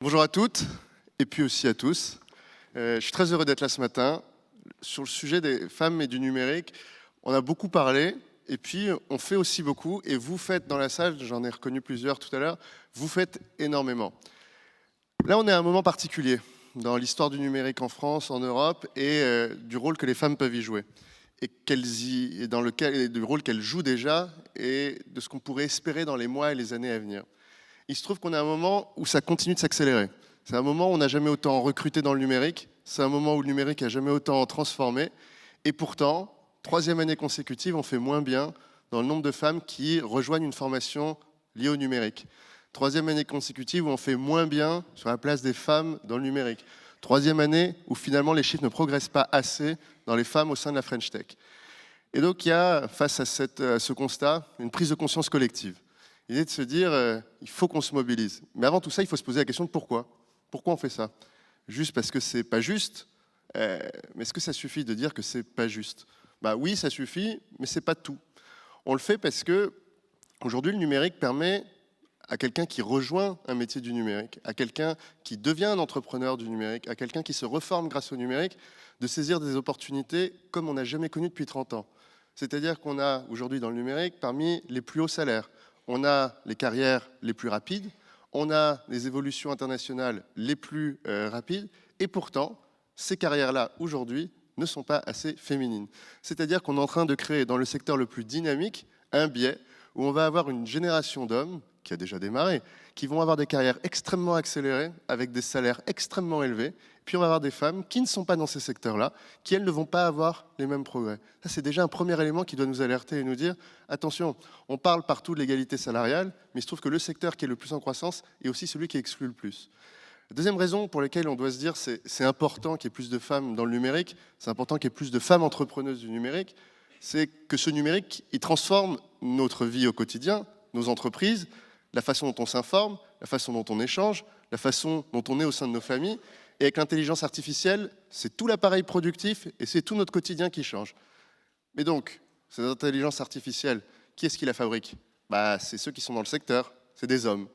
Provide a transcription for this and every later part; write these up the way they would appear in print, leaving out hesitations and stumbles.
Bonjour à toutes et puis aussi à tous. Je suis très heureux d'être là ce matin. Sur le sujet des femmes et du numérique, on a beaucoup parlé et puis on fait aussi beaucoup. Et vous faites dans la salle, j'en ai reconnu plusieurs tout à l'heure, vous faites énormément. Là, on est à un moment particulier dans l'histoire du numérique en France, en Europe et du rôle que les femmes peuvent y jouer. Et du rôle qu'elles jouent déjà et de ce qu'on pourrait espérer dans les mois et les années à venir. Il se trouve qu'on est à un moment où ça continue de s'accélérer. C'est un moment où on n'a jamais autant recruté dans le numérique, c'est un moment où le numérique n'a jamais autant transformé, et pourtant, troisième année consécutive, on fait moins bien dans le nombre de femmes qui rejoignent une formation liée au numérique. Troisième année consécutive où on fait moins bien sur la place des femmes dans le numérique. Troisième année où finalement les chiffres ne progressent pas assez dans les femmes au sein de la French Tech. Et donc il y a, face à ce constat, une prise de conscience collective. L'idée de se dire, il faut qu'on se mobilise. Mais avant tout ça, il faut se poser la question de pourquoi. Pourquoi on fait ça? Juste parce que c'est pas juste, mais est-ce que ça suffit de dire que c'est pas juste? Bah oui, ça suffit, mais c'est pas tout. On le fait parce que aujourd'hui, le numérique permet à quelqu'un qui rejoint un métier du numérique, à quelqu'un qui devient un entrepreneur du numérique, à quelqu'un qui se reforme grâce au numérique, de saisir des opportunités comme on n'a jamais connu depuis 30 ans. C'est-à-dire qu'on a aujourd'hui dans le numérique parmi les plus hauts salaires. On a les carrières les plus rapides, on a les évolutions internationales les plus rapides, et pourtant, ces carrières-là, aujourd'hui, ne sont pas assez féminines. C'est-à-dire qu'on est en train de créer, dans le secteur le plus dynamique, un biais où on va avoir une génération d'hommes, qui a déjà démarré, qui vont avoir des carrières extrêmement accélérées, avec des salaires extrêmement élevés, puis on va avoir des femmes qui ne sont pas dans ces secteurs-là, qui, elles, ne vont pas avoir les mêmes progrès. Ça, c'est déjà un premier élément qui doit nous alerter et nous dire, attention, on parle partout de l'égalité salariale, mais il se trouve que le secteur qui est le plus en croissance est aussi celui qui exclut le plus. La deuxième raison pour laquelle on doit se dire c'est important qu'il y ait plus de femmes dans le numérique, c'est important qu'il y ait plus de femmes entrepreneuses du numérique, c'est que ce numérique, il transforme notre vie au quotidien, nos entreprises, la façon dont on s'informe, la façon dont on échange, la façon dont on est au sein de nos familles. Et avec l'intelligence artificielle, c'est tout l'appareil productif et c'est tout notre quotidien qui change. Mais donc, cette intelligence artificielle, qui est-ce qui la fabrique? C'est ceux qui sont dans le secteur, c'est des hommes.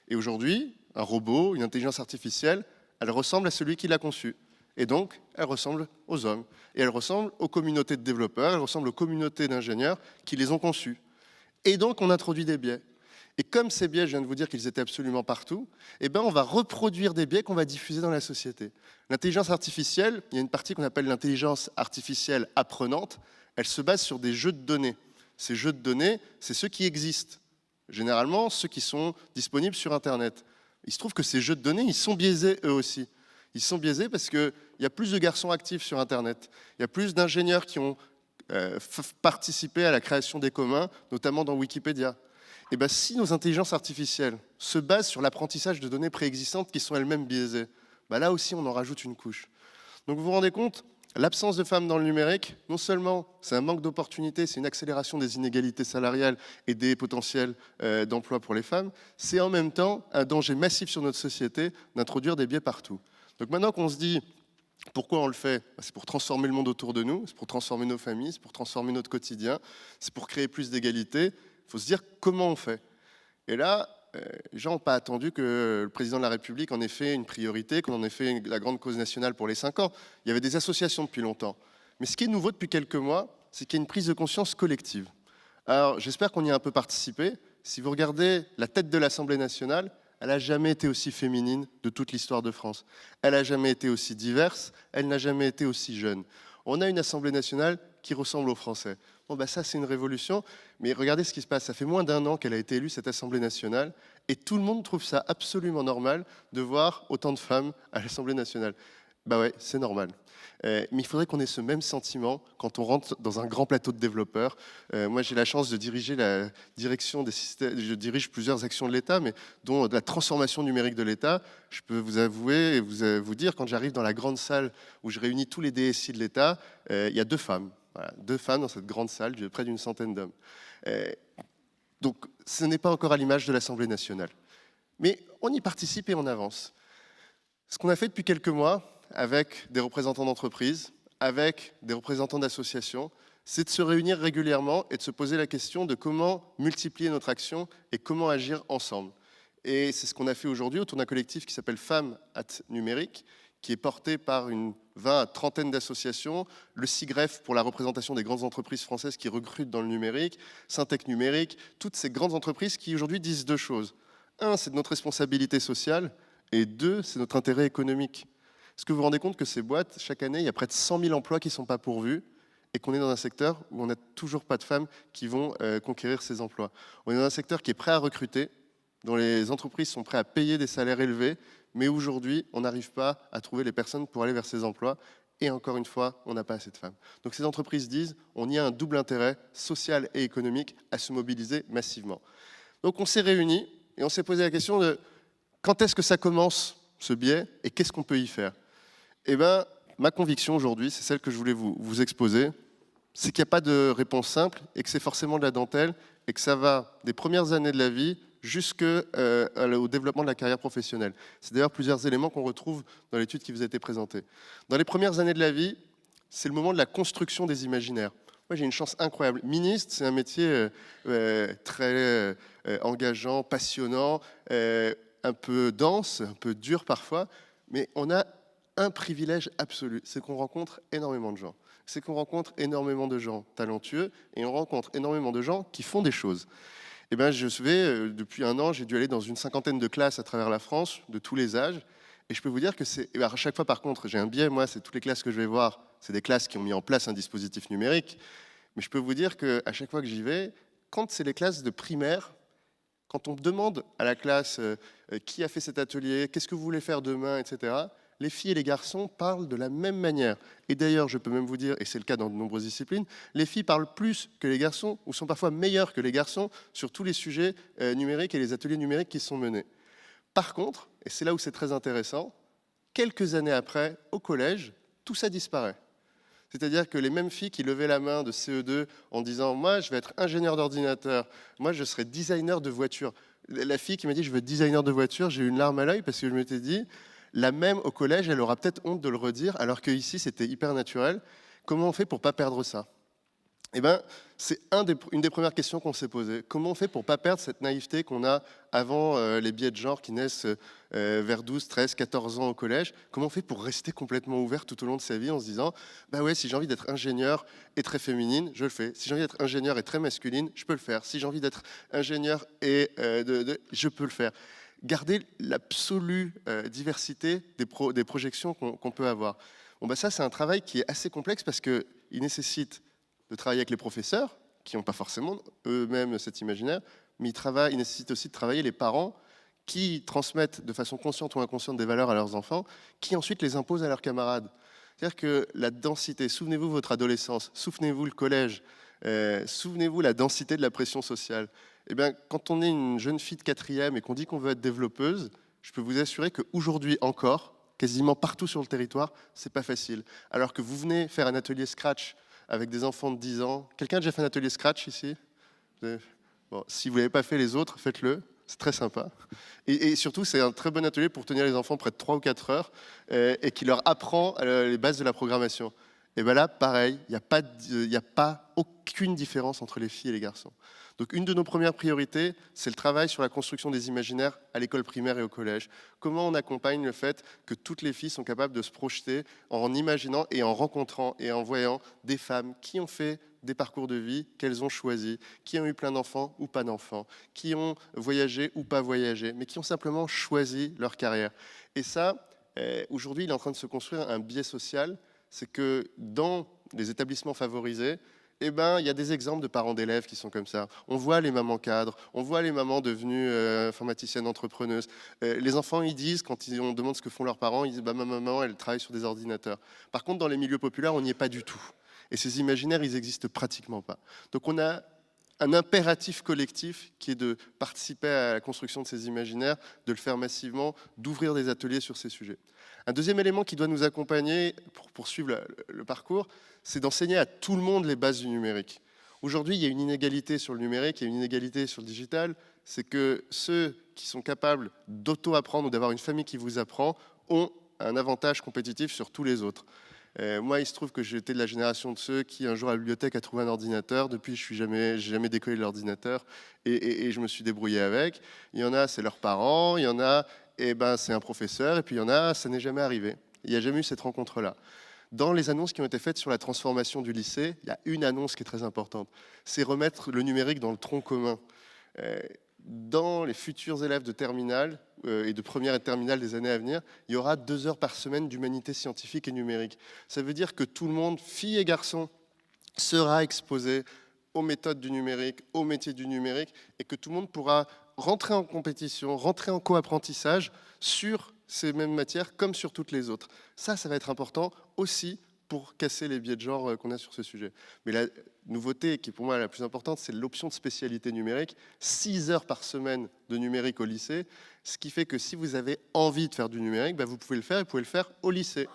Et aujourd'hui, un robot, une intelligence artificielle, elle ressemble à celui qui l'a conçue. Et donc, elle ressemble aux hommes. Et elle ressemble aux communautés de développeurs, elle ressemble aux communautés d'ingénieurs qui les ont conçus. Et donc, on introduit des biais. Et comme ces biais, je viens de vous dire qu'ils étaient absolument partout, on va reproduire des biais qu'on va diffuser dans la société. L'intelligence artificielle, il y a une partie qu'on appelle l'intelligence artificielle apprenante, elle se base sur des jeux de données. Ces jeux de données, c'est ceux qui existent, généralement ceux qui sont disponibles sur Internet. Il se trouve que ces jeux de données, ils sont biaisés eux aussi. Ils sont biaisés parce qu'il y a plus de garçons actifs sur Internet, il y a plus d'ingénieurs qui ont participé à la création des communs, notamment dans Wikipédia. Et si nos intelligences artificielles se basent sur l'apprentissage de données préexistantes qui sont elles-mêmes biaisées, là aussi on en rajoute une couche. Donc vous vous rendez compte, l'absence de femmes dans le numérique, non seulement c'est un manque d'opportunités, c'est une accélération des inégalités salariales et des potentiels d'emploi pour les femmes, c'est en même temps un danger massif sur notre société d'introduire des biais partout. Donc maintenant qu'on se dit pourquoi on le fait, c'est pour transformer le monde autour de nous, c'est pour transformer nos familles, c'est pour transformer notre quotidien, c'est pour créer plus d'égalité. Il faut se dire comment on fait. Et là, les gens n'ont pas attendu que le président de la République en ait fait une priorité, qu'on en ait fait la grande cause nationale pour les 5 ans. Il y avait des associations depuis longtemps. Mais ce qui est nouveau depuis quelques mois, c'est qu'il y a une prise de conscience collective. Alors, j'espère qu'on y a un peu participé. Si vous regardez la tête de l'Assemblée nationale, elle n'a jamais été aussi féminine de toute l'histoire de France. Elle n'a jamais été aussi diverse, elle n'a jamais été aussi jeune. On a une Assemblée nationale qui ressemble aux Français. Ça, c'est une révolution, mais regardez ce qui se passe. Ça fait moins d'1 an qu'elle a été élue, cette Assemblée nationale, et tout le monde trouve ça absolument normal de voir autant de femmes à l'Assemblée nationale. Ouais, c'est normal. Mais il faudrait qu'on ait ce même sentiment quand on rentre dans un grand plateau de développeurs. Moi, j'ai la chance de diriger la direction des systèmes. Je dirige plusieurs actions de l'État, mais dont de la transformation numérique de l'État. Je peux vous avouer et vous dire, quand j'arrive dans la grande salle où je réunis tous les DSI de l'État, il y a 2 femmes. Voilà, 2 femmes dans cette grande salle, de près d'une centaine d'hommes. Donc, ce n'est pas encore à l'image de l'Assemblée nationale. Mais on y participe et on avance. Ce qu'on a fait depuis quelques mois, avec des représentants d'entreprises, avec des représentants d'associations, c'est de se réunir régulièrement et de se poser la question de comment multiplier notre action et comment agir ensemble. Et c'est ce qu'on a fait aujourd'hui autour d'un collectif qui s'appelle Femmes at Numérique, qui est porté par une 20 à trentaine d'associations, le SIGREF pour la représentation des grandes entreprises françaises qui recrutent dans le numérique, Syntec Numérique, toutes ces grandes entreprises qui aujourd'hui disent deux choses. Un, c'est de notre responsabilité sociale, et deux, c'est notre intérêt économique. Est-ce que vous vous rendez compte que ces boîtes, chaque année, il y a près de 100 000 emplois qui ne sont pas pourvus, et qu'on est dans un secteur où on n'a toujours pas de femmes qui vont conquérir ces emplois. On est dans un secteur qui est prêt à recruter, dont les entreprises sont prêtes à payer des salaires élevés, mais aujourd'hui, on n'arrive pas à trouver les personnes pour aller vers ces emplois. Et encore une fois, on n'a pas assez de femmes. Donc ces entreprises disent, on y a un double intérêt social et économique à se mobiliser massivement. Donc on s'est réunis et on s'est posé la question de quand est-ce que ça commence, ce biais, et qu'est-ce qu'on peut y faire? Eh bien, ma conviction aujourd'hui, c'est celle que je voulais vous exposer, c'est qu'il n'y a pas de réponse simple et que c'est forcément de la dentelle et que ça va des premières années de la vie jusqu'au développement de la carrière professionnelle. C'est d'ailleurs plusieurs éléments qu'on retrouve dans l'étude qui vous a été présentée. Dans les premières années de la vie, c'est le moment de la construction des imaginaires. Moi, j'ai une chance incroyable. Ministre, c'est un métier très engageant, passionnant, un peu dense, un peu dur parfois, mais on a un privilège absolu, c'est qu'on rencontre énormément de gens. C'est qu'on rencontre énormément de gens talentueux et on rencontre énormément de gens qui font des choses. Eh bien, depuis un an, j'ai dû aller dans une cinquantaine de classes à travers la France, de tous les âges. Et je peux vous dire que à chaque fois, par contre, j'ai un biais, moi, c'est toutes les classes que je vais voir, c'est des classes qui ont mis en place un dispositif numérique. Mais je peux vous dire qu'à chaque fois que j'y vais, quand c'est les classes de primaire, quand on demande à la classe qui a fait cet atelier, qu'est-ce que vous voulez faire demain, etc., les filles et les garçons parlent de la même manière. Et d'ailleurs, je peux même vous dire, et c'est le cas dans de nombreuses disciplines, les filles parlent plus que les garçons, ou sont parfois meilleures que les garçons, sur tous les sujets numériques et les ateliers numériques qui sont menés. Par contre, et c'est là où c'est très intéressant, quelques années après, au collège, tout ça disparaît. C'est-à-dire que les mêmes filles qui levaient la main de CE2 en disant « moi, je vais être ingénieur d'ordinateur, moi, je serai designer de voiture ». La fille qui m'a dit « je veux être designer de voiture », j'ai eu une larme à l'œil parce que je m'étais dit « la même au collège, elle aura peut-être honte de le redire, alors qu'ici, c'était hyper naturel. Comment on fait pour ne pas perdre ça ?» Eh bien, c'est une des premières questions qu'on s'est posées. Comment on fait pour ne pas perdre cette naïveté qu'on a avant les biais de genre qui naissent vers 12, 13, 14 ans au collège? Comment on fait pour rester complètement ouvert tout au long de sa vie en se disant « bah ouais, si j'ai envie d'être ingénieur et très féminine, je le fais. Si j'ai envie d'être ingénieur et très masculine, je peux le faire. Si j'ai envie d'être ingénieur et je peux le faire. » Garder l'absolue diversité des projections qu'on peut avoir. Bon, bah ça, c'est un travail qui est assez complexe parce qu'il nécessite de travailler avec les professeurs, qui n'ont pas forcément eux-mêmes cet imaginaire, mais il nécessite aussi de travailler les parents qui transmettent de façon consciente ou inconsciente des valeurs à leurs enfants, qui ensuite les imposent à leurs camarades. C'est-à-dire que la densité, souvenez-vous votre adolescence, souvenez-vous le collège, souvenez-vous la densité de la pression sociale. Eh bien, quand on est une jeune fille de 4e et qu'on dit qu'on veut être développeuse, je peux vous assurer qu'aujourd'hui encore, quasiment partout sur le territoire, c'est pas facile. Alors que vous venez faire un atelier Scratch avec des enfants de 10 ans. Quelqu'un a déjà fait un atelier Scratch ici? Bon, si vous ne l'avez pas fait les autres, faites-le. C'est très sympa. Et surtout, c'est un très bon atelier pour tenir les enfants près de 3 ou 4 heures et qui leur apprend les bases de la programmation. Et bien là, pareil, il n'y a pas aucune différence entre les filles et les garçons. Donc une de nos premières priorités, c'est le travail sur la construction des imaginaires à l'école primaire et au collège. Comment on accompagne le fait que toutes les filles sont capables de se projeter en imaginant et en rencontrant et en voyant des femmes qui ont fait des parcours de vie qu'elles ont choisis, qui ont eu plein d'enfants ou pas d'enfants, qui ont voyagé ou pas voyagé, mais qui ont simplement choisi leur carrière. Et ça, aujourd'hui, il est en train de se construire un biais social, c'est que dans les établissements favorisés, eh ben, il y a des exemples de parents d'élèves qui sont comme ça. On voit les mamans cadres, on voit les mamans devenues informaticiennes entrepreneuses. Les enfants, ils disent, quand on demande ce que font leurs parents, ils disent bah, « ma maman, elle travaille sur des ordinateurs ». Par contre, dans les milieux populaires, on n'y est pas du tout. Et ces imaginaires, ils n'existent pratiquement pas. Donc on a un impératif collectif qui est de participer à la construction de ces imaginaires, de le faire massivement, d'ouvrir des ateliers sur ces sujets. Un deuxième élément qui doit nous accompagner pour poursuivre le parcours, c'est d'enseigner à tout le monde les bases du numérique. Aujourd'hui, il y a une inégalité sur le numérique, il y a une inégalité sur le digital, c'est que ceux qui sont capables d'auto-apprendre ou d'avoir une famille qui vous apprend ont un avantage compétitif sur tous les autres. Moi, il se trouve que j'étais de la génération de ceux qui, un jour à la bibliothèque, a trouvé un ordinateur. Depuis, j'ai jamais décollé de l'ordinateur et je me suis débrouillé avec. Il y en a, c'est leurs parents. Il y en a, c'est un professeur. Et puis il y en a, ça n'est jamais arrivé. Il n'y a jamais eu cette rencontre-là. Dans les annonces qui ont été faites sur la transformation du lycée, il y a une annonce qui est très importante. C'est remettre le numérique dans le tronc commun. Dans les futurs élèves de terminale et de première et de terminale des années à venir, il y aura 2 heures par semaine d'humanité scientifique et numérique. Ça veut dire que tout le monde, filles et garçons, sera exposé aux méthodes du numérique, aux métiers du numérique, et que tout le monde pourra rentrer en compétition, rentrer en co-apprentissage sur ces mêmes matières comme sur toutes les autres. Ça va être important aussi pour casser les biais de genre qu'on a sur ce sujet. Mais la nouveauté qui est pour moi la plus importante, c'est l'option de spécialité numérique. 6 heures par semaine de numérique au lycée, ce qui fait que si vous avez envie de faire du numérique, vous pouvez le faire, et vous pouvez le faire au lycée.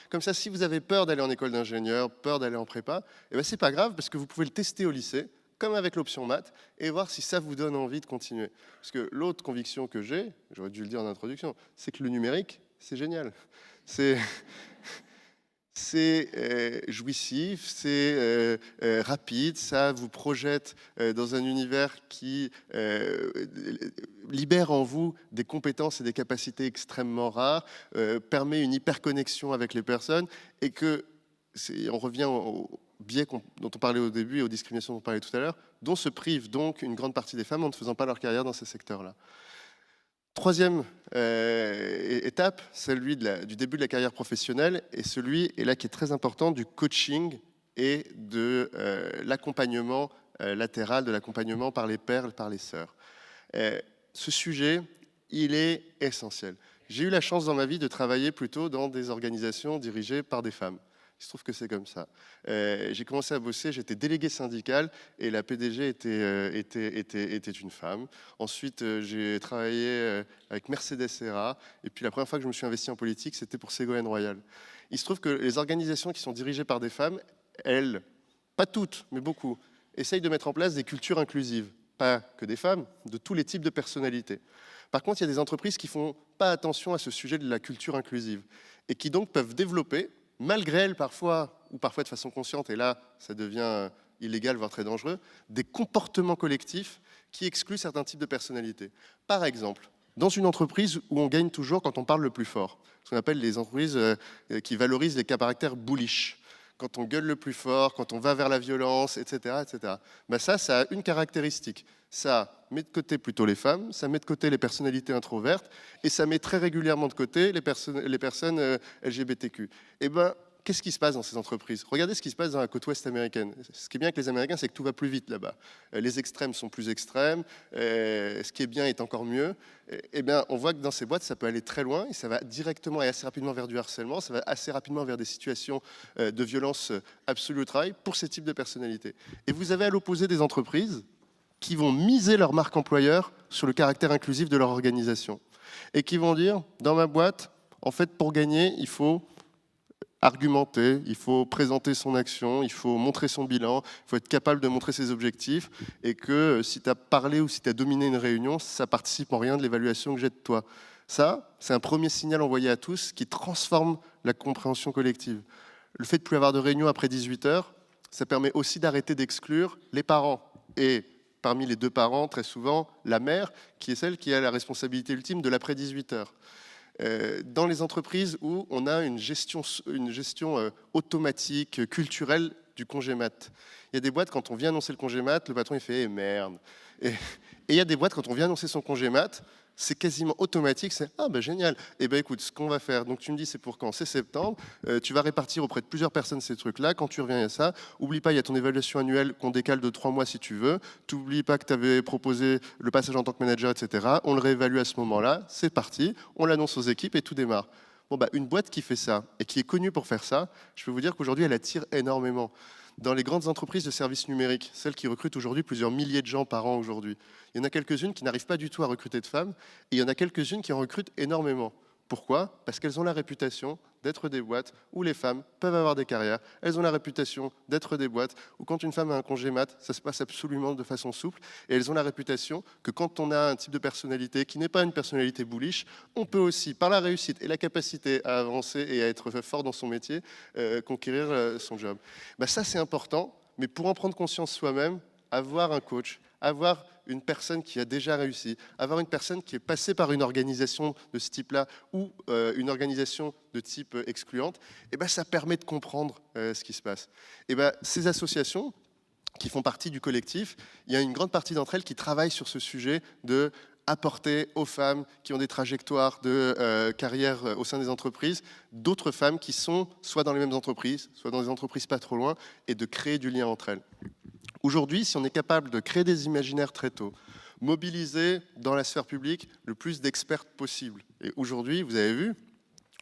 Comme ça, si vous avez peur d'aller en école d'ingénieur, peur d'aller en prépa, c'est pas grave, parce que vous pouvez le tester au lycée, comme avec l'option maths, et voir si ça vous donne envie de continuer. Parce que l'autre conviction que j'ai, j'aurais dû le dire en introduction, c'est que le numérique, c'est génial. C'est jouissif, c'est rapide, ça vous projette dans un univers qui libère en vous des compétences et des capacités extrêmement rares, permet une hyperconnexion avec les personnes, et que, on revient au biais dont on parlait au début et aux discriminations dont on parlait tout à l'heure, dont se privent donc une grande partie des femmes en ne faisant pas leur carrière dans ces secteurs-là. Troisième étape, celui du début de la carrière professionnelle, et celui, et là qui est très important, du coaching et de l'accompagnement latéral, de l'accompagnement par les pairs, par les sœurs. Ce sujet, il est essentiel. J'ai eu la chance dans ma vie de travailler plutôt dans des organisations dirigées par des femmes. Il se trouve que c'est comme ça. J'ai commencé à bosser, j'étais délégué syndical et la PDG était une femme. Ensuite, j'ai travaillé avec Mercedes Serra, et puis la première fois que je me suis investi en politique, c'était pour Ségolène Royal. Il se trouve que les organisations qui sont dirigées par des femmes, elles, pas toutes, mais beaucoup, essayent de mettre en place des cultures inclusives. Pas que des femmes, de tous les types de personnalités. Par contre, il y a des entreprises qui ne font pas attention à ce sujet de la culture inclusive et qui donc peuvent développer, malgré elles parfois, ou parfois de façon consciente, et là ça devient illégal, voire très dangereux, des comportements collectifs qui excluent certains types de personnalités. Par exemple, dans une entreprise où on gagne toujours quand on parle le plus fort, ce qu'on appelle les entreprises qui valorisent les caractères bullish, quand on gueule le plus fort, quand on va vers la violence, etc. etc. Ça a une caractéristique. Ça met de côté plutôt les femmes, ça met de côté les personnalités introvertes, et ça met très régulièrement de côté les personnes LGBTQ. Qu'est-ce qui se passe dans ces entreprises? Regardez ce qui se passe dans la côte ouest américaine. Ce qui est bien avec les Américains, c'est que tout va plus vite là-bas. Les extrêmes sont plus extrêmes, ce qui est bien est encore mieux. On voit que dans ces boîtes, ça peut aller très loin, et ça va directement et assez rapidement vers du harcèlement, ça va assez rapidement vers des situations de violence absolue au travail pour ces types de personnalités. Et vous avez à l'opposé des entreprises qui vont miser leur marque employeur sur le caractère inclusif de leur organisation. Et qui vont dire, dans ma boîte, en fait, pour gagner, il faut argumenter, il faut présenter son action, il faut montrer son bilan, il faut être capable de montrer ses objectifs, et que si tu as parlé ou si tu as dominé une réunion, ça participe en rien de l'évaluation que j'ai de toi. Ça, c'est un premier signal envoyé à tous qui transforme la compréhension collective. Le fait de ne plus avoir de réunion après 18 heures, ça permet aussi d'arrêter d'exclure les parents. Et parmi les 2 parents, très souvent, la mère, qui est celle qui a la responsabilité ultime de l'après 18 heures. Dans les entreprises où on a une gestion automatique, culturelle du congé mat. Il y a des boîtes, quand on vient annoncer le congé mat, le patron il fait merde. Et il y a des boîtes, quand on vient annoncer son congé mat, c'est quasiment automatique, c'est génial. Écoute, ce qu'on va faire, donc tu me dis c'est pour quand? C'est septembre, tu vas répartir auprès de plusieurs personnes ces trucs-là, quand tu reviens il y a ça, oublie pas, il y a ton évaluation annuelle qu'on décale de 3 mois si tu veux, tu n'oublies pas que tu avais proposé le passage en tant que manager, etc. On le réévalue à ce moment-là, c'est parti, on l'annonce aux équipes et tout démarre. Une boîte qui fait ça, et qui est connue pour faire ça, je peux vous dire qu'aujourd'hui elle attire énormément. Dans les grandes entreprises de services numériques, celles qui recrutent aujourd'hui plusieurs milliers de gens par an aujourd'hui, il y en a quelques-unes qui n'arrivent pas du tout à recruter de femmes, et il y en a quelques-unes qui en recrutent énormément. Pourquoi? Parce qu'elles ont la réputation d'être des boîtes où les femmes peuvent avoir des carrières. Elles ont la réputation d'être des boîtes où quand une femme a un congé mat, ça se passe absolument de façon souple. Et elles ont la réputation que quand on a un type de personnalité qui n'est pas une personnalité bullish, on peut aussi, par la réussite et la capacité à avancer et à être fort dans son métier, conquérir son job. Ben ça, c'est important, mais pour en prendre conscience soi-même, avoir un coach, avoir une personne qui a déjà réussi, avoir une personne qui est passée par une organisation de ce type-là ou une organisation de type excluante, et ben ça permet de comprendre ce qui se passe. Et ben ces associations qui font partie du collectif, il y a une grande partie d'entre elles qui travaillent sur ce sujet de apporter aux femmes qui ont des trajectoires de carrière au sein des entreprises, d'autres femmes qui sont soit dans les mêmes entreprises, soit dans des entreprises pas trop loin, et de créer du lien entre elles. Aujourd'hui, si on est capable de créer des imaginaires très tôt, mobiliser dans la sphère publique le plus d'experts possible, et aujourd'hui, vous avez vu,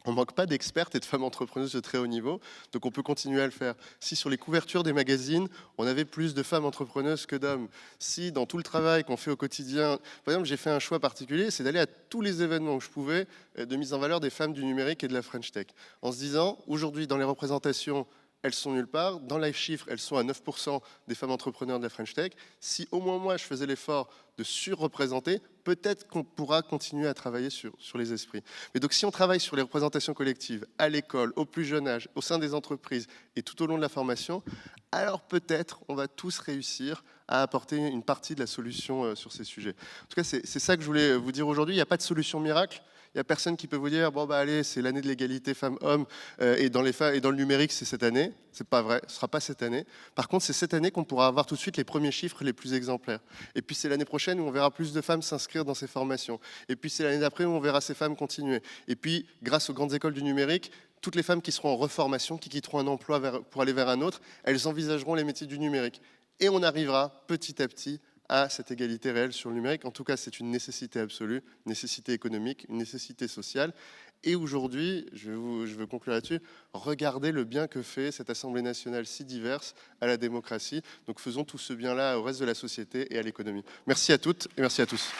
on ne manque pas d'expertes et de femmes entrepreneuses de très haut niveau, donc on peut continuer à le faire. Si sur les couvertures des magazines, on avait plus de femmes entrepreneuses que d'hommes, si dans tout le travail qu'on fait au quotidien, par exemple, j'ai fait un choix particulier, c'est d'aller à tous les événements où je pouvais de mise en valeur des femmes du numérique et de la French Tech, en se disant, aujourd'hui, dans les représentations, elles sont nulle part. Dans les chiffres, elles sont à 9% des femmes entrepreneurs de la French Tech. Si au moins moi, je faisais l'effort de surreprésenter, peut-être qu'on pourra continuer à travailler sur les esprits. Mais donc si on travaille sur les représentations collectives, à l'école, au plus jeune âge, au sein des entreprises et tout au long de la formation, alors peut-être on va tous réussir à apporter une partie de la solution sur ces sujets. En tout cas, c'est ça que je voulais vous dire aujourd'hui. Il n'y a pas de solution miracle. Il n'y a personne qui peut vous dire, bon bah allez, c'est l'année de l'égalité femmes-hommes et dans le numérique, c'est cette année. C'est pas vrai, ce ne sera pas cette année. Par contre, c'est cette année qu'on pourra avoir tout de suite les premiers chiffres les plus exemplaires. Et puis c'est l'année prochaine où on verra plus de femmes s'inscrire dans ces formations. Et puis c'est l'année d'après où on verra ces femmes continuer. Et puis, grâce aux grandes écoles du numérique, toutes les femmes qui seront en reformation, qui quitteront un emploi pour aller vers un autre, elles envisageront les métiers du numérique. Et on arrivera petit à petit à cette égalité réelle sur le numérique. En tout cas, c'est une nécessité absolue, une nécessité économique, une nécessité sociale. Et aujourd'hui, je veux conclure là-dessus, regardez le bien que fait cette Assemblée nationale si diverse à la démocratie. Donc faisons tout ce bien-là au reste de la société et à l'économie. Merci à toutes et merci à tous.